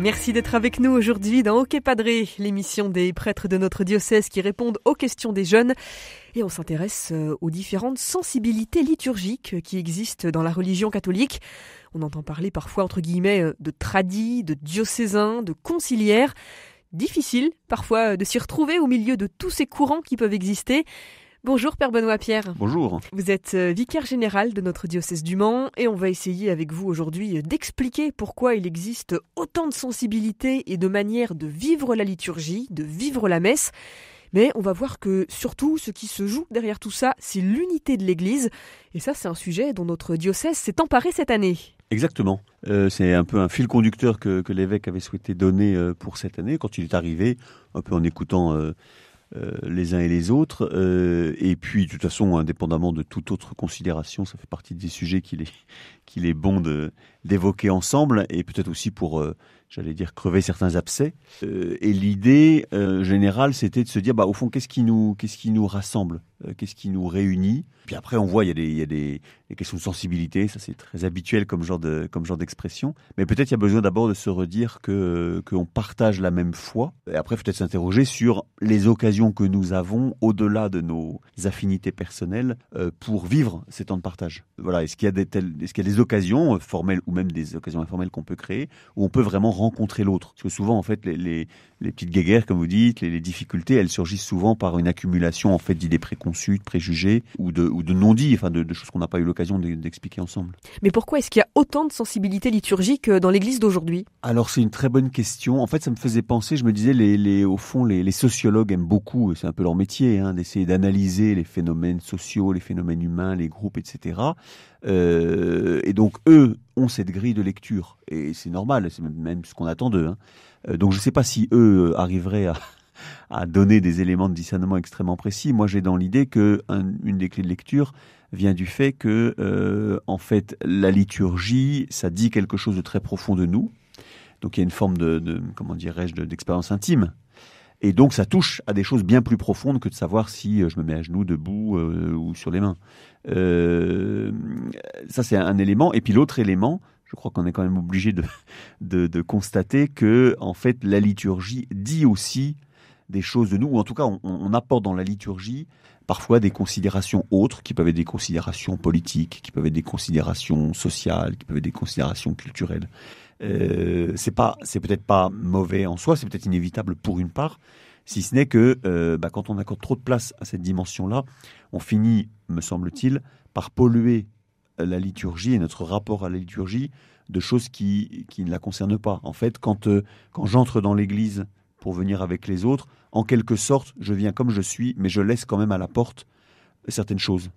Merci d'être avec nous aujourd'hui dans Ok Padre, l'émission des prêtres de notre diocèse qui répondent aux questions des jeunes. Et on s'intéresse aux différentes sensibilités liturgiques qui existent dans la religion catholique. On entend parler parfois, entre guillemets, de tradis, de diocésains, de conciliaires. Difficile parfois de s'y retrouver au milieu de tous ces courants qui peuvent exister. Bonjour Père Benoît Pierre. Bonjour. Vous êtes vicaire général de notre diocèse du Mans et on va essayer avec vous aujourd'hui d'expliquer pourquoi il existe autant de sensibilités et de manières de vivre la liturgie, de vivre la messe. Mais on va voir que surtout ce qui se joue derrière tout ça, c'est l'unité de l'Église. Et ça, c'est un sujet dont notre diocèse s'est emparé cette année. Exactement. C'est un peu un fil conducteur que l'évêque avait souhaité donner pour cette année quand il est arrivé, un peu en écoutant les uns et les autres. Et puis, de toute façon, indépendamment de toute autre considération, ça fait partie des sujets qu'il est bon d'évoquer ensemble, et peut-être aussi pour, crever certains abcès. Et l'idée générale, c'était de se dire, au fond, qu'est-ce qui nous rassemble, qu'est-ce qui nous réunit. Puis après, on voit, il y a des questions de sensibilité, ça c'est très habituel comme genre d'expression. Mais peut-être il y a besoin d'abord de se redire qu'on partage la même foi. Et après, peut-être s'interroger sur les occasions que nous avons, au-delà de nos affinités personnelles, pour vivre ces temps de partage. Voilà, est-ce qu'il y a des occasions formelles ou même des occasions informelles qu'on peut créer, où on peut vraiment rencontrer l'autre? Parce que souvent, en fait, les petites guéguerres, comme vous dites, les difficultés, elles surgissent souvent par une accumulation en fait d'idées préconçues, de préjugés ou de non-dits, enfin de choses qu'on n'a pas eu l'occasion d'expliquer ensemble. Mais pourquoi est-ce qu'il y a autant de sensibilité liturgique dans l'Église d'aujourd'hui? Alors c'est une très bonne question. En fait, ça me faisait penser, je me disais, au fond, les sociologues aiment beaucoup, c'est un peu leur métier, d'essayer d'analyser les phénomènes sociaux, les phénomènes humains, les groupes, etc. Et donc eux ont cette grille de lecture, et c'est normal, c'est même ce qu'on attend d'eux. Donc je ne sais pas si eux arriveraient à donner des éléments de discernement extrêmement précis. Moi, j'ai dans l'idée que une des clés de lecture vient du fait que, en fait, la liturgie, ça dit quelque chose de très profond de nous. Donc, il y a une forme d'expérience intime. Et donc, ça touche à des choses bien plus profondes que de savoir si je me mets à genoux, debout ou sur les mains. Ça, c'est un élément. Et puis, l'autre élément, je crois qu'on est quand même obligé de constater que, en fait, la liturgie dit aussi des choses de nous, ou en tout cas, on apporte dans la liturgie parfois des considérations autres, qui peuvent être des considérations politiques, qui peuvent être des considérations sociales, qui peuvent être des considérations culturelles. C'est peut-être pas mauvais en soi, c'est peut-être inévitable pour une part, si ce n'est que quand on accorde trop de place à cette dimension-là, on finit, me semble-t-il, par polluer la liturgie et notre rapport à la liturgie de choses qui ne la concernent pas. En fait, quand j'entre dans l'église pour venir avec les autres, en quelque sorte, je viens comme je suis, mais je laisse quand même à la porte certaines choses.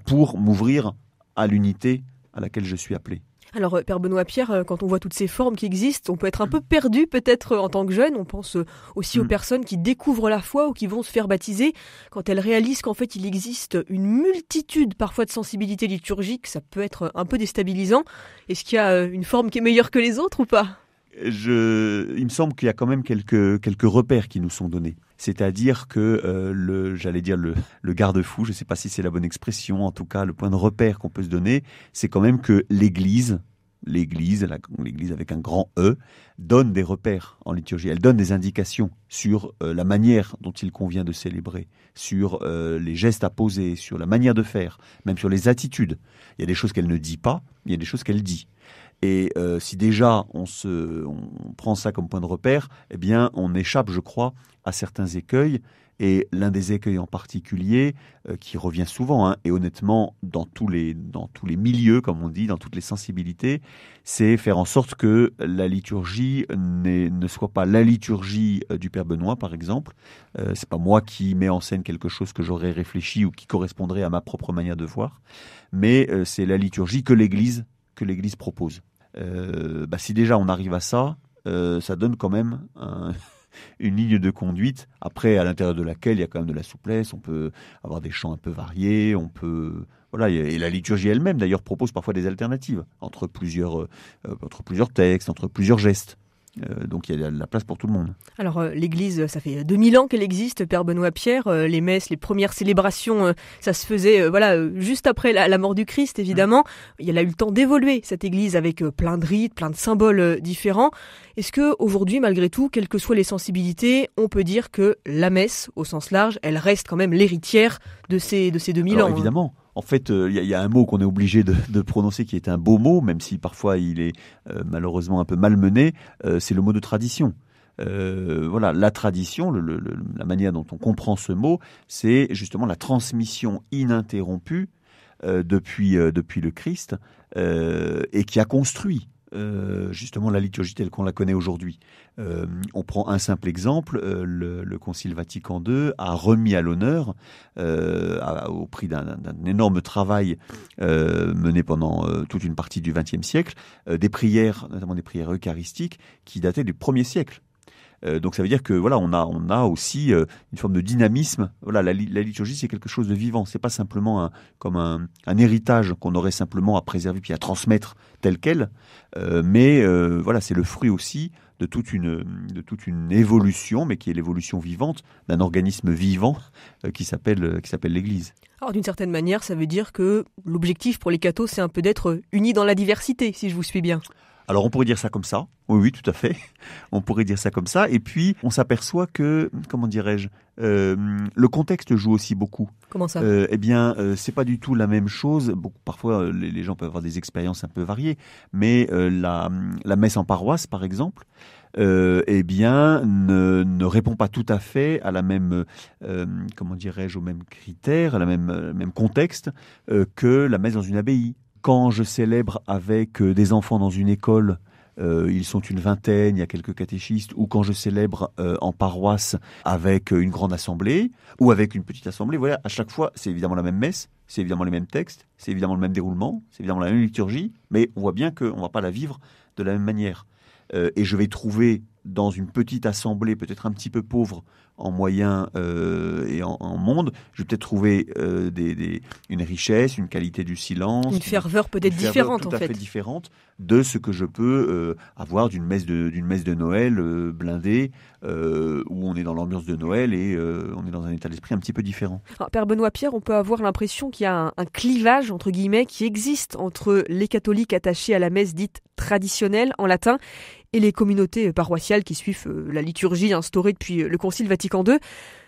Pour m'ouvrir à l'unité à laquelle je suis appelé. Alors, Père Benoît Pierre, quand on voit toutes ces formes qui existent, on peut être un peu perdu peut-être en tant que jeune. On pense aussi aux personnes qui découvrent la foi ou qui vont se faire baptiser. Quand elles réalisent qu'en fait, il existe une multitude parfois de sensibilités liturgiques, ça peut être un peu déstabilisant. Est-ce qu'il y a une forme qui est meilleure que les autres ou pas ? Il me semble qu'il y a quand même quelques repères qui nous sont donnés. C'est-à-dire que le garde-fou, je ne sais pas si c'est la bonne expression, en tout cas le point de repère qu'on peut se donner, c'est quand même que l'Église avec un grand E, donne des repères en liturgie. Elle donne des indications sur la manière dont il convient de célébrer, sur les gestes à poser, sur la manière de faire, même sur les attitudes. Il y a des choses qu'elle ne dit pas, il y a des choses qu'elle dit. Et si déjà on prend ça comme point de repère, eh bien on échappe, je crois, à certains écueils. Et l'un des écueils en particulier, qui revient souvent, et honnêtement dans tous les milieux, comme on dit, dans toutes les sensibilités, c'est faire en sorte que la liturgie ne soit pas la liturgie du Père Benoît, par exemple. C'est pas moi qui mets en scène quelque chose que j'aurais réfléchi ou qui correspondrait à ma propre manière de voir, mais c'est la liturgie que l'Église propose. Si déjà on arrive à ça, ça donne quand même une ligne de conduite, après à l'intérieur de laquelle il y a quand même de la souplesse, on peut avoir des chants un peu variés, et la liturgie elle-même d'ailleurs propose parfois des alternatives entre plusieurs textes, entre plusieurs gestes. Donc il y a de la place pour tout le monde. Alors l'Église, ça fait 2000 ans qu'elle existe, Père Benoît Pierre. Les messes, les premières célébrations, ça se faisait juste après la mort du Christ, évidemment. Il a eu le temps d'évoluer, cette Église, avec plein de rites, plein de symboles différents. Est-ce qu'aujourd'hui, malgré tout, quelles que soient les sensibilités, on peut dire que la messe, au sens large, elle reste quand même l'héritière de ces 2000 ans? Évidemment. En fait, il y a un mot qu'on est obligé de prononcer qui est un beau mot, même si parfois il est malheureusement un peu malmené, c'est le mot de tradition. La tradition, la manière dont on comprend ce mot, c'est justement la transmission ininterrompue depuis le Christ et qui a construit justement la liturgie telle qu'on la connaît aujourd'hui. On prend un simple exemple, le Concile Vatican II a remis à l'honneur, au prix d'un énorme travail mené pendant toute une partie du XXe siècle, des prières, notamment des prières eucharistiques, qui dataient du 1er siècle. Donc ça veut dire que on a aussi une forme de dynamisme. La liturgie, c'est quelque chose de vivant. C'est pas simplement comme un héritage qu'on aurait simplement à préserver puis à transmettre tel quel, mais c'est le fruit aussi de toute une évolution, mais qui est l'évolution vivante d'un organisme vivant qui s'appelle l'Église. Alors d'une certaine manière, ça veut dire que l'objectif pour les cathos, c'est un peu d'être unis dans la diversité, si je vous suis bien. Alors on pourrait dire ça comme ça, oui, tout à fait. On pourrait dire ça comme ça, et puis on s'aperçoit que, comment dirais-je, le contexte joue aussi beaucoup. Comment ça ? C'est pas du tout la même chose. Parfois, les gens peuvent avoir des expériences un peu variées, mais la messe en paroisse, par exemple, ne répond pas tout à fait à la même, au même critère, à la même contexte que la messe dans une abbaye. Quand je célèbre avec des enfants dans une école, ils sont une vingtaine, il y a quelques catéchistes, ou quand je célèbre en paroisse avec une grande assemblée, ou avec une petite assemblée, à chaque fois, c'est évidemment la même messe, c'est évidemment les mêmes textes, c'est évidemment le même déroulement, c'est évidemment la même liturgie, mais on voit bien qu'on ne va pas la vivre de la même manière. Et je vais trouver dans une petite assemblée, peut-être un petit peu pauvre en moyens et en monde, je vais peut-être trouver une richesse, une qualité du silence. Une ferveur peut-être différente, en fait. Tout à fait différente de ce que je peux avoir d'une messe de Noël blindée, où on est dans l'ambiance de Noël et on est dans un état d'esprit un petit peu différent. Alors, Père Benoît Pierre, on peut avoir l'impression qu'il y a un clivage, entre guillemets, qui existe entre les catholiques attachés à la messe dite traditionnelle en latin et les communautés paroissiales qui suivent la liturgie instaurée depuis le Concile Vatican II.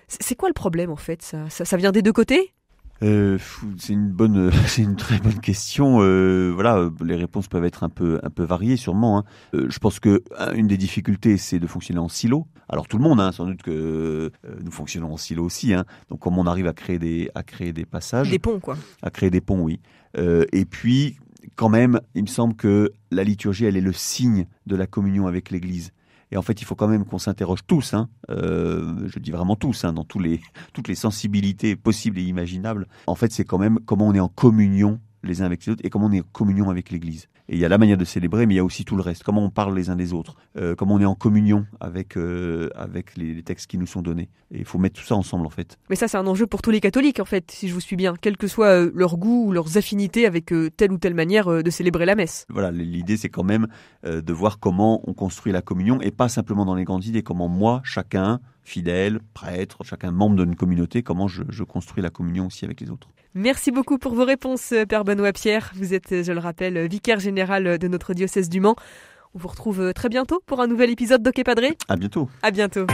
C'est quoi le problème, en fait ? Ça vient des deux côtés ? C'est une très bonne question. Les réponses peuvent être un peu variées, sûrement. Je pense que une des difficultés, c'est de fonctionner en silo. Alors tout le monde, sans doute que nous fonctionnons en silo aussi. Donc comment on arrive à créer des passages, des ponts, quoi. À créer des ponts, oui. Et puis quand même, il me semble que la liturgie, elle est le signe de la communion avec l'Église. Et en fait, il faut quand même qu'on s'interroge tous, je dis vraiment tous, dans toutes les sensibilités possibles et imaginables. En fait, c'est quand même comment on est en communion les uns avec les autres et comment on est en communion avec l'Église. Et il y a la manière de célébrer, mais il y a aussi tout le reste. Comment on parle les uns des autres, comment on est en communion avec les textes qui nous sont donnés. Et il faut mettre tout ça ensemble, en fait. Mais ça, c'est un enjeu pour tous les catholiques, en fait, si je vous suis bien, quel que soit leur goût ou leurs affinités avec telle ou telle manière de célébrer la messe. Voilà, l'idée, c'est quand même de voir comment on construit la communion, et pas simplement dans les grandes idées, comment moi, chacun, fidèle, prêtre, chacun membre d'une communauté, comment je construis la communion aussi avec les autres. Merci beaucoup pour vos réponses, Père Benoît Pierre. Vous êtes, je le rappelle, vicaire général de notre diocèse du Mans. On vous retrouve très bientôt pour un nouvel épisode d'Ok Padre. À bientôt. À bientôt.